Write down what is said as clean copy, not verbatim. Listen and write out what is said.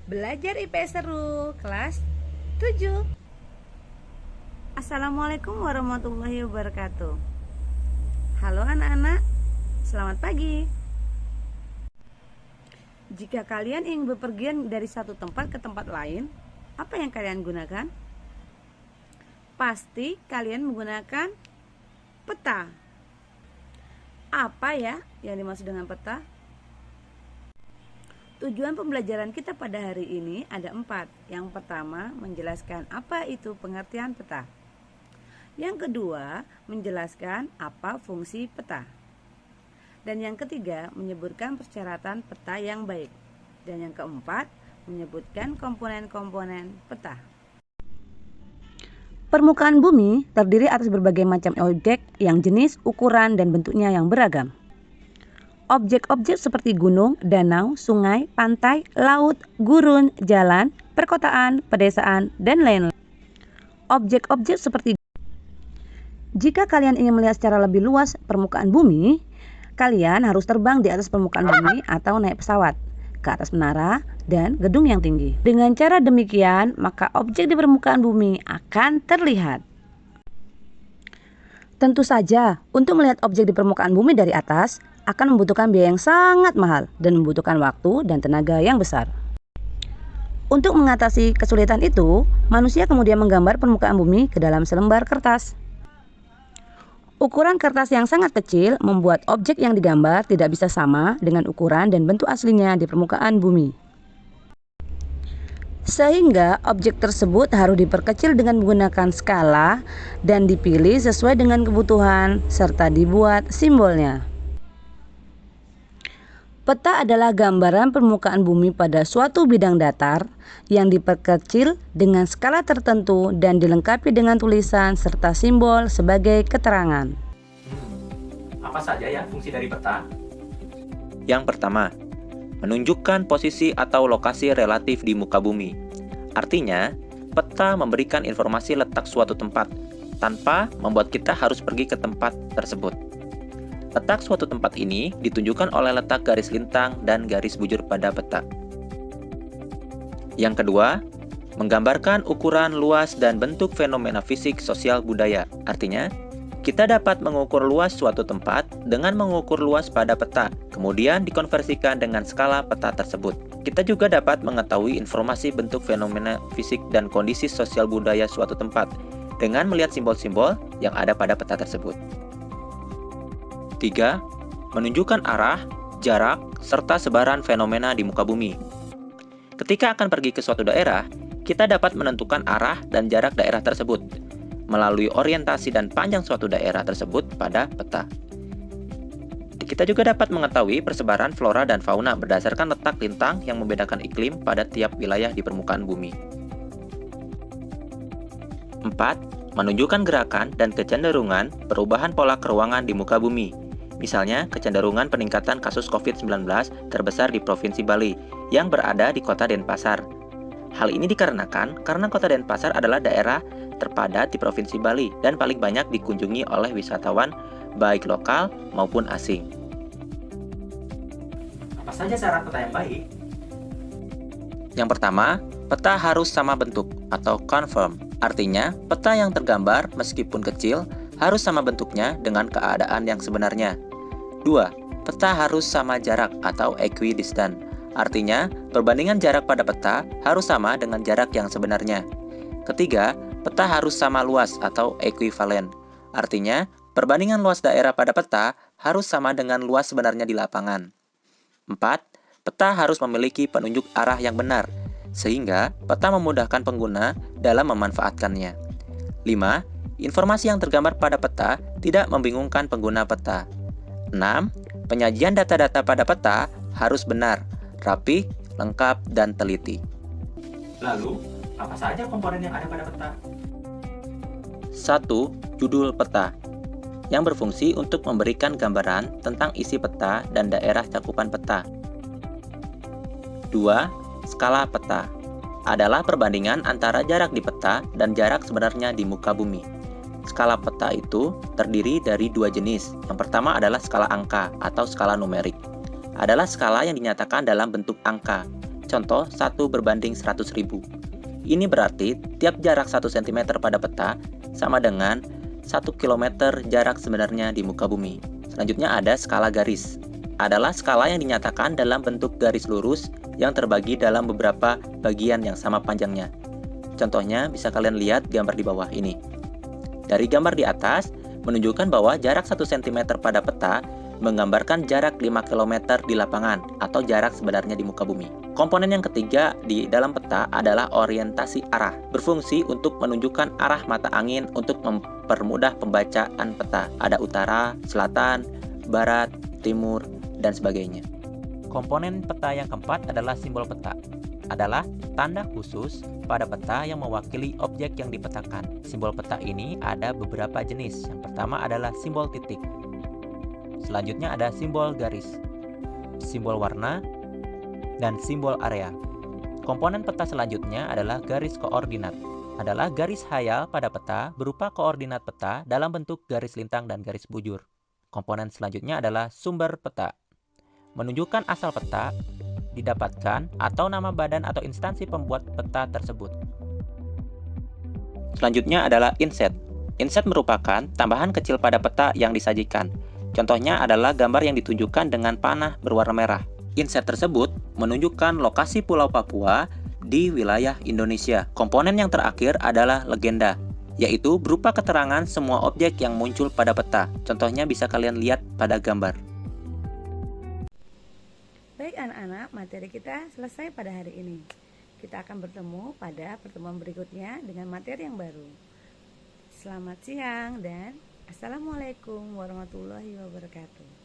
Belajar IPS seru, kelas 7. Assalamualaikum warahmatullahi wabarakatuh. Halo anak-anak, selamat pagi. Jika kalian ingin bepergian dari satu tempat ke tempat lain, apa yang kalian gunakan? Pasti kalian menggunakan peta. Apa ya yang dimaksud dengan peta? Tujuan pembelajaran kita pada hari ini ada 4. Yang pertama, menjelaskan apa itu pengertian peta. Yang kedua, menjelaskan apa fungsi peta. Dan yang ketiga, menyebutkan persyaratan peta yang baik. Dan yang keempat, menyebutkan komponen-komponen peta. Permukaan bumi terdiri atas berbagai macam objek yang jenis, ukuran, dan bentuknya yang beragam. Objek-objek seperti gunung, danau, sungai, pantai, laut, gurun, jalan, perkotaan, pedesaan, dan lain-lain. Objek-objek seperti jika kalian ingin melihat secara lebih luas permukaan bumi, kalian harus terbang di atas permukaan bumi atau naik pesawat ke atas menara dan gedung yang tinggi. Dengan cara demikian, maka objek di permukaan bumi akan terlihat. Tentu saja, untuk melihat objek di permukaan bumi dari atas akan membutuhkan biaya yang sangat mahal dan membutuhkan waktu dan tenaga yang besar. Untuk mengatasi kesulitan itu, manusia kemudian menggambar permukaan bumi ke dalam selembar kertas. Ukuran kertas yang sangat kecil membuat objek yang digambar tidak bisa sama dengan ukuran dan bentuk aslinya di permukaan bumi. Sehingga objek tersebut harus diperkecil dengan menggunakan skala dan dipilih sesuai dengan kebutuhan serta dibuat simbolnya. Peta adalah gambaran permukaan bumi pada suatu bidang datar yang diperkecil dengan skala tertentu dan dilengkapi dengan tulisan serta simbol sebagai keterangan. Apa saja ya fungsi dari peta? Yang pertama, menunjukkan posisi atau lokasi relatif di muka bumi. Artinya, peta memberikan informasi letak suatu tempat tanpa membuat kita harus pergi ke tempat tersebut. Letak suatu tempat ini ditunjukkan oleh letak garis lintang dan garis bujur pada peta. Yang kedua, menggambarkan ukuran, luas, dan bentuk fenomena fisik, sosial, budaya. Artinya, kita dapat mengukur luas suatu tempat dengan mengukur luas pada peta, kemudian dikonversikan dengan skala peta tersebut. Kita juga dapat mengetahui informasi bentuk fenomena fisik dan kondisi sosial budaya suatu tempat dengan melihat simbol-simbol yang ada pada peta tersebut. 3. Menunjukkan arah, jarak, serta sebaran fenomena di muka bumi. Ketika akan pergi ke suatu daerah, kita dapat menentukan arah dan jarak daerah tersebut melalui orientasi dan panjang suatu daerah tersebut pada peta. Kita juga dapat mengetahui persebaran flora dan fauna berdasarkan letak lintang yang membedakan iklim pada tiap wilayah di permukaan bumi. 4. Menunjukkan gerakan dan kecenderungan perubahan pola keruangan di muka bumi. Misalnya, kecenderungan peningkatan kasus COVID-19 terbesar di Provinsi Bali yang berada di Kota Denpasar. Hal ini dikarenakan karena Kota Denpasar adalah daerah terpadat di Provinsi Bali dan paling banyak dikunjungi oleh wisatawan baik lokal maupun asing. Apa saja syarat peta yang baik? Yang pertama, peta harus sama bentuk atau conform. Artinya, peta yang tergambar meskipun kecil harus sama bentuknya dengan keadaan yang sebenarnya. 2. Peta harus sama jarak atau equidistant. Artinya, perbandingan jarak pada peta harus sama dengan jarak yang sebenarnya. Ketiga, peta harus sama luas atau equivalen. Artinya, perbandingan luas daerah pada peta harus sama dengan luas sebenarnya di lapangan. 4. Peta harus memiliki penunjuk arah yang benar, sehingga peta memudahkan pengguna dalam memanfaatkannya. 5. Informasi yang tergambar pada peta tidak membingungkan pengguna peta. 6. Penyajian data-data pada peta harus benar, rapi, lengkap, dan teliti. Lalu, apa saja komponen yang ada pada peta? 1. Judul peta, yang berfungsi untuk memberikan gambaran tentang isi peta dan daerah cakupan peta. 2. Skala peta, adalah perbandingan antara jarak di peta dan jarak sebenarnya di muka bumi. Skala peta itu terdiri dari 2 jenis. Yang pertama adalah skala angka atau skala numerik. Adalah skala yang dinyatakan dalam bentuk angka. contoh 1:100.000. Ini berarti tiap jarak 1 cm pada peta sama dengan 1 km jarak sebenarnya di muka bumi. Selanjutnya ada skala garis. Adalah skala yang dinyatakan dalam bentuk garis lurus yang terbagi dalam beberapa bagian yang sama panjangnya. Contohnya bisa kalian lihat gambar di bawah ini. Dari gambar di atas menunjukkan bahwa jarak 1 cm pada peta menggambarkan jarak 5 km di lapangan atau jarak sebenarnya di muka bumi. Komponen yang ketiga di dalam peta adalah orientasi arah, berfungsi untuk menunjukkan arah mata angin untuk mempermudah pembacaan peta. Ada utara, selatan, barat, timur, dan sebagainya. Komponen peta yang keempat adalah simbol peta. Adalah tanda khusus pada peta yang mewakili objek yang dipetakan. Simbol peta ini ada beberapa jenis. Yang pertama adalah simbol titik. Selanjutnya ada simbol garis, simbol warna, dan simbol area. Komponen peta selanjutnya adalah garis koordinat. Adalah garis hayal pada peta berupa koordinat peta dalam bentuk garis lintang dan garis bujur. Komponen selanjutnya adalah sumber peta. Menunjukkan asal peta didapatkan atau nama badan atau instansi pembuat peta tersebut. Selanjutnya adalah inset. Inset merupakan tambahan kecil pada peta yang disajikan. Contohnya adalah gambar yang ditunjukkan dengan panah berwarna merah. Inset tersebut menunjukkan lokasi Pulau Papua di wilayah Indonesia. Komponen yang terakhir adalah legenda, yaitu berupa keterangan semua objek yang muncul pada peta. Contohnya bisa kalian lihat pada gambar. Baik anak-anak, materi kita selesai pada hari ini. Kita akan bertemu pada pertemuan berikutnya dengan materi yang baru. Selamat siang dan Assalamualaikum warahmatullahi wabarakatuh.